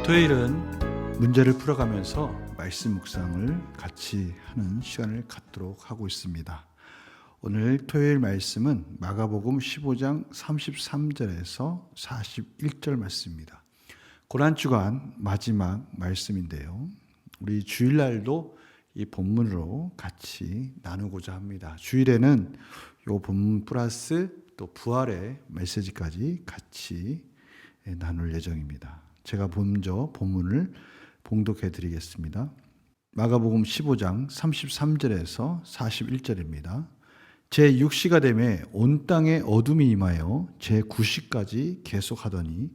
토요일은 문제를 풀어가면서 말씀 묵상을 같이 하는 시간을 갖도록 하고 있습니다. 오늘 토요일 말씀은 마가복음 15장 33절에서 41절 말씀입니다. 고난주간 마지막 말씀인데요. 우리 주일날도 이 본문으로 같이 나누고자 합니다. 주일에는 이 본문 플러스 또 부활의 메시지까지 같이 나눌 예정입니다. 제가 먼저 본문을 봉독해 드리겠습니다. 마가복음 15장 33절에서 41절입니다. 제6시가 되매 온 땅에 어둠이 임하여 제9시까지 계속하더니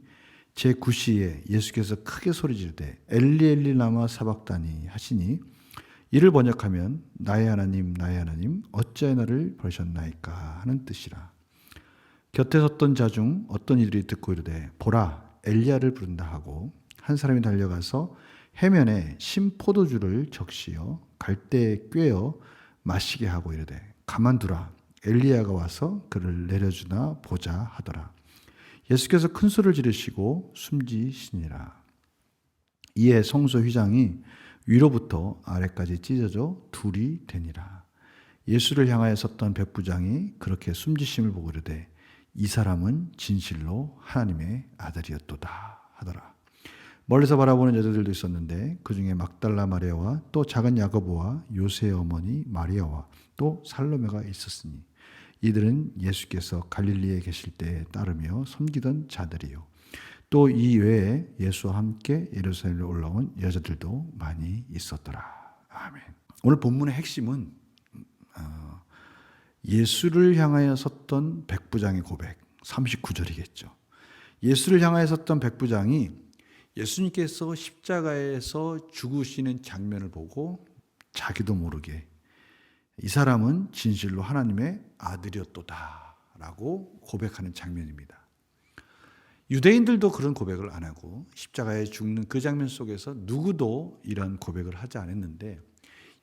제9시에 예수께서 크게 소리지르되 엘리 엘리 라마 사박다니 하시니 이를 번역하면 나의 하나님 어찌하여 나를 버리셨나이까 하는 뜻이라. 곁에 섰던 자 중 어떤 이들이 듣고 이르되 보라 엘리야를 부른다 하고 한 사람이 달려가서 해면에 신 포도주를 적시어 갈대에 꿰어 마시게 하고 이르되 가만두라 엘리야가 와서 그를 내려주나 보자 하더라. 예수께서 큰 소리를 지르시고 숨지시니라. 이에 성소 휘장이 위로부터 아래까지 찢어져 둘이 되니라. 예수를 향하여 섰던 백부장이 그렇게 숨지심을 보고 이르되 이 사람은 진실로 하나님의 아들이었도다 하더라. 멀리서 바라보는 여자들도 있었는데 그 중에 막달라 마리아와 또 작은 야고보와 요새의 어머니 마리아와 또 살로메가 있었으니 이들은 예수께서 갈릴리에 계실 때에 따르며 섬기던 자들이요. 또 이 외에 예수와 함께 예루살렘에 올라온 여자들도 많이 있었더라. 아멘. 오늘 본문의 핵심은 예수를 향하여 섰던 백부장의 고백 39절이겠죠. 예수를 향하여 섰던 백부장이 예수님께서 십자가에서 죽으시는 장면을 보고 자기도 모르게 이 사람은 진실로 하나님의 아들이었도다 라고 고백하는 장면입니다. 유대인들도 그런 고백을 안 하고 십자가에 죽는 그 장면 속에서 누구도 이런 고백을 하지 않았는데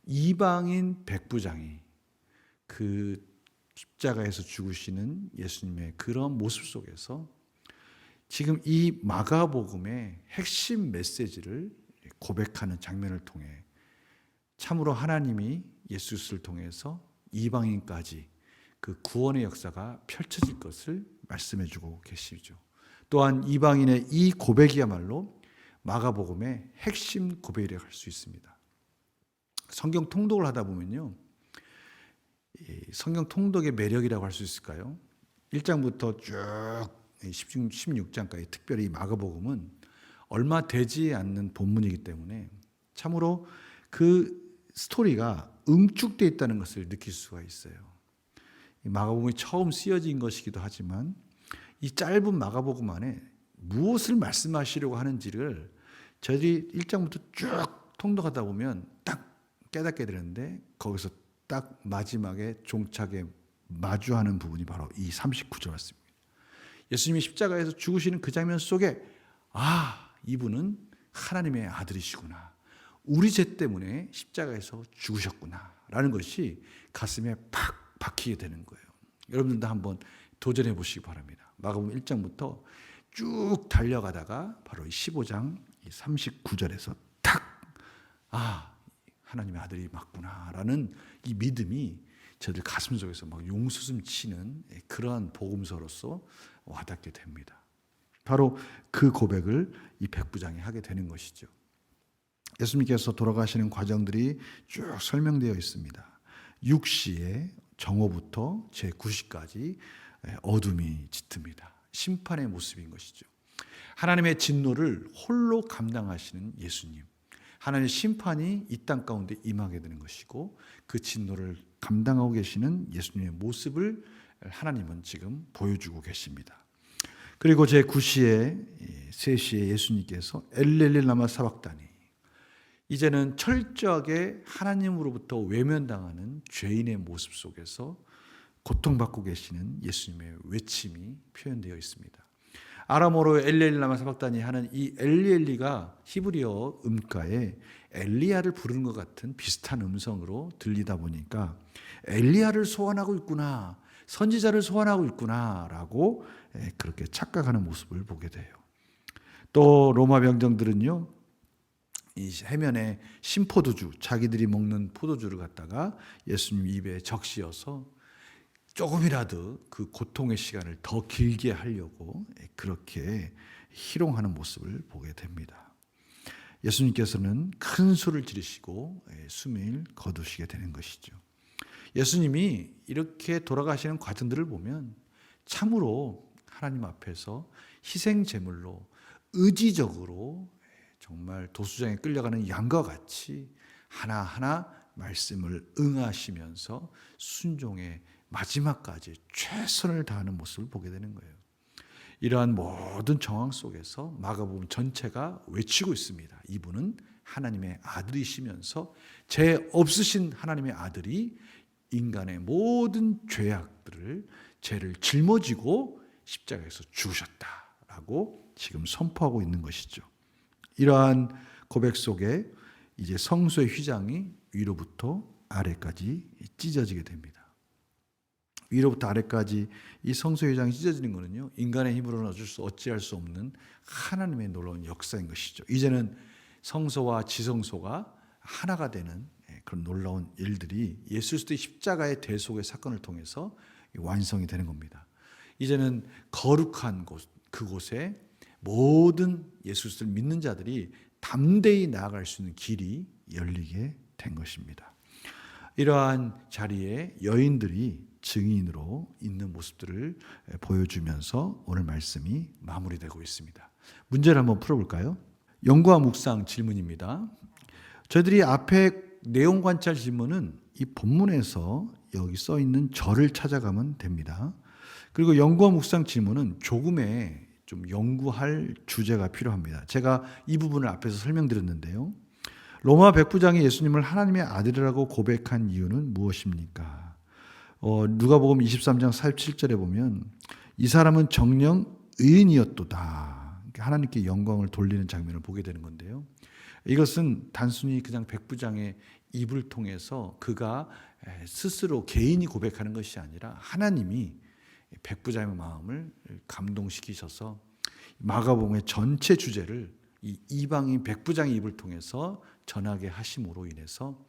이방인 백부장이 그 십자가에서 죽으시는 예수님의 그런 모습 속에서 지금 이 마가복음의 핵심 메시지를 고백하는 장면을 통해 참으로 하나님이 예수를 통해서 이방인까지 그 구원의 역사가 펼쳐질 것을 말씀해 주고 계시죠. 또한 이방인의 이 고백이야말로 마가복음의 핵심 고백이라고 할 수 있습니다. 성경 통독을 하다 보면요. 성경 통독의 매력이라고 할 수 있을까요? 1장부터 쭉 16장까지 특별히 마가복음은 얼마 되지 않는 본문이기 때문에 참으로 그 스토리가 응축되어 있다는 것을 느낄 수가 있어요. 마가복음이 처음 쓰여진 것이기도 하지만 이 짧은 마가복음 안에 무엇을 말씀하시려고 하는지를 저희들이 1장부터 쭉 통독하다 보면 딱 깨닫게 되는데 거기서 딱 마지막에 종착에 마주하는 부분이 바로 이 39절 같습니다. 예수님이 십자가에서 죽으시는 그 장면 속에 이분은 하나님의 아들이시구나. 우리 죄 때문에 십자가에서 죽으셨구나 라는 것이 가슴에 팍 박히게 되는 거예요. 여러분들도 한번 도전해 보시기 바랍니다. 마가복음 1장부터 쭉 달려가다가 바로 15장 39절에서 탁 하나님의 아들이 맞구나 라는 이 믿음이 저들 가슴 속에서 막 용수숨 치는 그러한 복음서로서 와닿게 됩니다. 바로 그 고백을 이 백부장이 하게 되는 것이죠. 예수님께서 돌아가시는 과정들이 쭉 설명되어 있습니다. 6시에 정오부터 제9시까지 어둠이 짙습니다. 심판의 모습인 것이죠. 하나님의 진노를 홀로 감당하시는 예수님. 하나님의 심판이 이 땅 가운데 임하게 되는 것이고 그 진노를 감당하고 계시는 예수님의 모습을 하나님은 지금 보여주고 계십니다. 그리고 제9시에 3시에 예수님께서 엘렐리 라마 사박다니 이제는 철저하게 하나님으로부터 외면당하는 죄인의 모습 속에서 고통받고 계시는 예수님의 외침이 표현되어 있습니다. 아람어로 엘리엘리 라마 사박다니 하는 이 엘리엘리가 히브리어 음가에 엘리야를 부르는 것 같은 비슷한 음성으로 들리다 보니까 엘리야를 소환하고 있구나, 선지자를 소환하고 있구나라고 그렇게 착각하는 모습을 보게 돼요. 또 로마 병정들은요, 이 해면에 신포도주, 자기들이 먹는 포도주를 갖다가 예수님 입에 적시어서 조금이라도 그 고통의 시간을 더 길게 하려고 그렇게 희롱하는 모습을 보게 됩니다. 예수님께서는 큰 소리를 지르시고 숨을 거두시게 되는 것이죠. 예수님이 이렇게 돌아가시는 과정들을 보면 참으로 하나님 앞에서 희생 제물로 의지적으로 정말 도수장에 끌려가는 양과 같이 하나하나 말씀을 응하시면서 순종의 마지막까지 최선을 다하는 모습을 보게 되는 거예요. 이러한 모든 정황 속에서 마가복음 전체가 외치고 있습니다. 이분은 하나님의 아들이시면서 죄 없으신 하나님의 아들이 인간의 모든 죄악들을 죄를 짊어지고 십자가에서 죽으셨다라고 지금 선포하고 있는 것이죠. 이러한 고백 속에 이제 성소의 휘장이 위로부터 아래까지 찢어지게 됩니다. 위로부터 아래까지 이 성소의 휘장이 찢어지는 것은요, 인간의 힘으로는 어찌할 수 없는 하나님의 놀라운 역사인 것이죠. 이제는 성소와 지성소가 하나가 되는 그런 놀라운 일들이 예수 그리스도의 십자가의 대속의 사건을 통해서 완성이 되는 겁니다. 이제는 거룩한 곳, 그곳에 모든 예수 그리스도를 믿는 자들이 담대히 나아갈 수 있는 길이 열리게 된 것입니다. 이러한 자리에 여인들이 증인으로 있는 모습들을 보여주면서 오늘 말씀이 마무리되고 있습니다. 문제를 한번 풀어볼까요? 연구와 묵상 질문입니다. 저희들이 앞에 내용 관찰 질문은 이 본문에서 여기 써 있는 절을 찾아가면 됩니다. 그리고 연구와 묵상 질문은 조금의 좀 연구할 주제가 필요합니다. 제가 이 부분을 앞에서 설명드렸는데요. 로마 백부장이 예수님을 하나님의 아들이라고 고백한 이유는 무엇입니까? 누가복음 23장 47절에 보면 이 사람은 정녕 의인이었도다. 하나님께 영광을 돌리는 장면을 보게 되는 건데요. 이것은 단순히 그냥 백부장의 입을 통해서 그가 스스로 개인이 고백하는 것이 아니라 하나님이 백부장의 마음을 감동시키셔서 마가복음의 전체 주제를 이 이방인 백부장의 입을 통해서 전하게 하심으로 인해서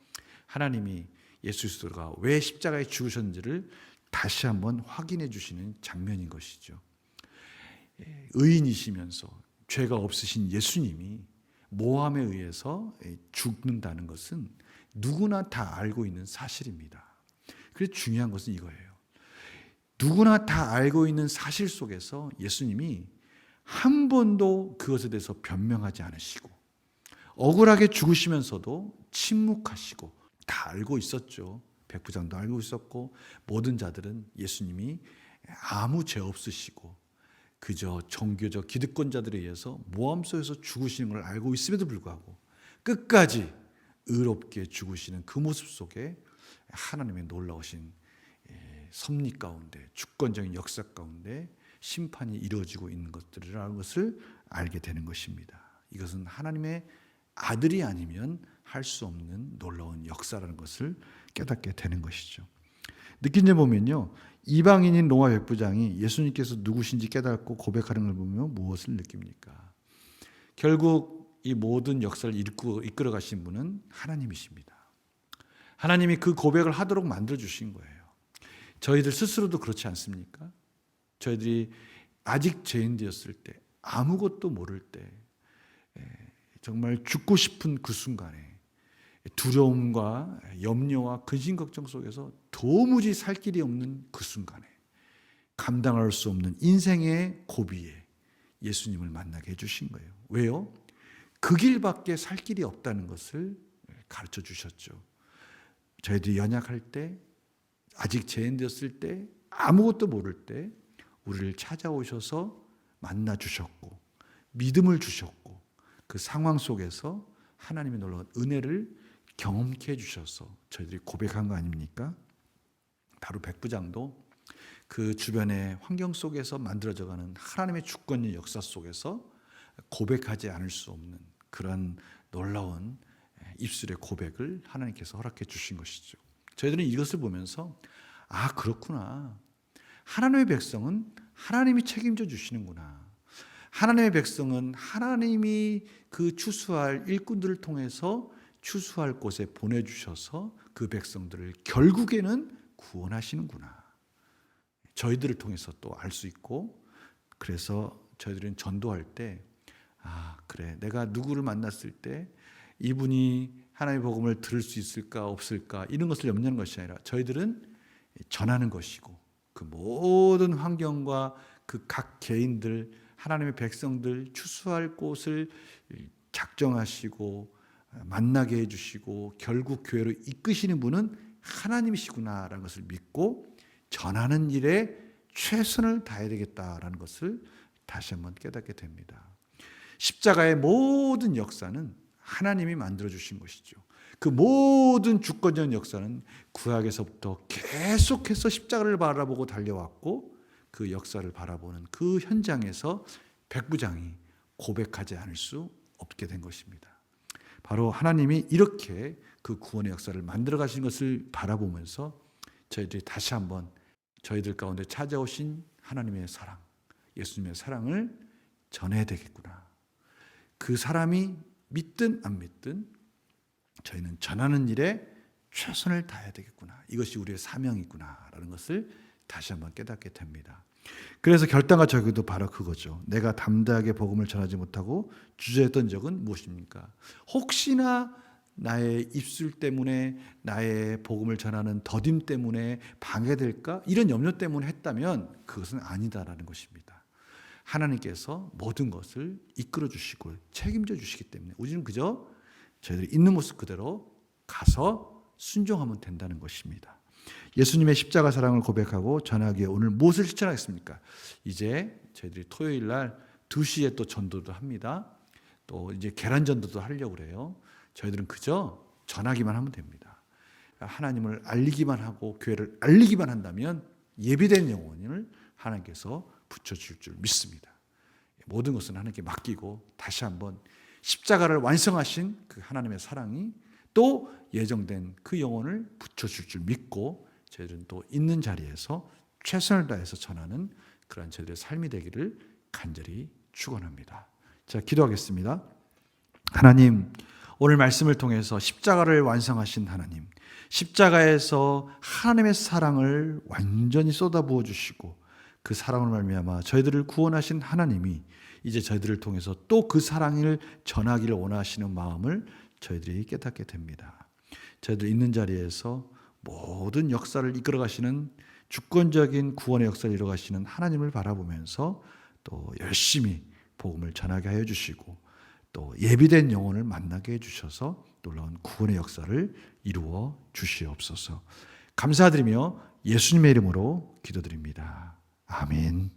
하나님이 예수 그리스도가 왜 십자가에 죽으셨는지를 다시 한번 확인해 주시는 장면인 것이죠. 의인이시면서 죄가 없으신 예수님이 모함에 의해서 죽는다는 것은 누구나 다 알고 있는 사실입니다. 그래서 중요한 것은 이거예요. 누구나 다 알고 있는 사실 속에서 예수님이 한 번도 그것에 대해서 변명하지 않으시고 억울하게 죽으시면서도 침묵하시고 다 알고 있었죠. 백부장도 알고 있었고 모든 자들은 예수님이 아무 죄 없으시고 그저 종교적 기득권자들에 의해서 모함 속에서 죽으시는 걸 알고 있음에도 불구하고 끝까지 의롭게 죽으시는 그 모습 속에 하나님의 놀라우신 섭리 가운데 주권적인 역사 가운데 심판이 이루어지고 있는 것들이라는 것을 알게 되는 것입니다. 이것은 하나님의 아들이 아니면 할 수 없는 놀라운 역사라는 것을 깨닫게 되는 것이죠. 느낀 점 보면요. 이방인인 로마 백부장이 예수님께서 누구신지 깨닫고 고백하는 걸 보면 무엇을 느낍니까? 결국 이 모든 역사를 이끌어 가신 분은 하나님이십니다. 하나님이 그 고백을 하도록 만들어 주신 거예요. 저희들 스스로도 그렇지 않습니까? 저희들이 아직 죄인 되었을 때 아무것도 모를 때 정말 죽고 싶은 그 순간에 두려움과 염려와 근심 걱정 속에서 도무지 살 길이 없는 그 순간에 감당할 수 없는 인생의 고비에 예수님을 만나게 해주신 거예요. 왜요? 그 길밖에 살 길이 없다는 것을 가르쳐 주셨죠. 저희들이 연약할 때 아직 죄인 되었을 때 아무것도 모를 때 우리를 찾아오셔서 만나 주셨고 믿음을 주셨고 그 상황 속에서 하나님의 놀라운 은혜를 경험케 해주셔서 저희들이 고백한 거 아닙니까? 바로 백부장도 그 주변의 환경 속에서 만들어져가는 하나님의 주권의 역사 속에서 고백하지 않을 수 없는 그런 놀라운 입술의 고백을 하나님께서 허락해 주신 것이죠. 저희들은 이것을 보면서 아 그렇구나. 하나님의 백성은 하나님이 책임져 주시는구나. 하나님의 백성은 하나님이 그 추수할 일꾼들을 통해서 추수할 곳에 보내주셔서 그 백성들을 결국에는 구원하시는구나. 저희들을 통해서 또 알 수 있고, 그래서 저희들은 전도할 때 그래, 내가 누구를 만났을 때 이분이 하나님의 복음을 들을 수 있을까 없을까 이런 것을 염려하는 것이 아니라 저희들은 전하는 것이고, 그 모든 환경과 그 각 개인들, 하나님의 백성들 추수할 곳을 작정하시고 만나게 해주시고 결국 교회로 이끄시는 분은 하나님이시구나라는 것을 믿고 전하는 일에 최선을 다해야 되겠다라는 것을 다시 한번 깨닫게 됩니다. 십자가의 모든 역사는 하나님이 만들어주신 것이죠. 그 모든 주권적 역사는 구약에서부터 계속해서 십자가를 바라보고 달려왔고, 그 역사를 바라보는 그 현장에서 백부장이 고백하지 않을 수 없게 된 것입니다. 바로 하나님이 이렇게 그 구원의 역사를 만들어 가신 것을 바라보면서 저희들이 다시 한번 저희들 가운데 찾아오신 하나님의 사랑, 예수님의 사랑을 전해야 되겠구나. 그 사람이 믿든 안 믿든 저희는 전하는 일에 최선을 다해야 되겠구나. 이것이 우리의 사명이구나라는 것을 다시 한번 깨닫게 됩니다. 그래서 결단과 저기도 바로 그거죠. 내가 담대하게 복음을 전하지 못하고 주저했던 적은 무엇입니까? 혹시나 나의 입술 때문에, 나의 복음을 전하는 더딤 때문에 방해될까? 이런 염려 때문에 했다면 그것은 아니다라는 것입니다. 하나님께서 모든 것을 이끌어 주시고 책임져 주시기 때문에 우리는 그저 저희들이 있는 모습 그대로 가서 순종하면 된다는 것입니다. 예수님의 십자가 사랑을 고백하고 전하기에 오늘 무엇을 실천하겠습니까? 이제 저희들이 토요일 날 2시에 또 전도도 합니다. 또 이제 계란 전도도 하려고 그래요. 저희들은 그저 전하기만 하면 됩니다. 하나님을 알리기만 하고 교회를 알리기만 한다면 예비된 영혼을 하나님께서 붙여줄 줄 믿습니다. 모든 것은 하나님께 맡기고 다시 한번 십자가를 완성하신 그 하나님의 사랑이 또 예정된 그 영혼을 붙여줄 줄 믿고 저희들은 또 있는 자리에서 최선을 다해서 전하는 그런 저희들의 삶이 되기를 간절히 축원합니다. 자, 기도하겠습니다. 하나님, 오늘 말씀을 통해서 십자가를 완성하신 하나님, 십자가에서 하나님의 사랑을 완전히 쏟아부어 주시고 그 사랑을 말미암아 저희들을 구원하신 하나님이 이제 저희들을 통해서 또 그 사랑을 전하기를 원하시는 마음을 저희들이 깨닫게 됩니다. 저희들 있는 자리에서 모든 역사를 이끌어 가시는 주권적인 구원의 역사를 이루어 가시는 하나님을 바라보면서 또 열심히 복음을 전하게 하여 주시고 또 예비된 영혼을 만나게 해 주셔서 놀라운 구원의 역사를 이루어 주시옵소서. 감사드리며 예수님의 이름으로 기도드립니다. 아멘.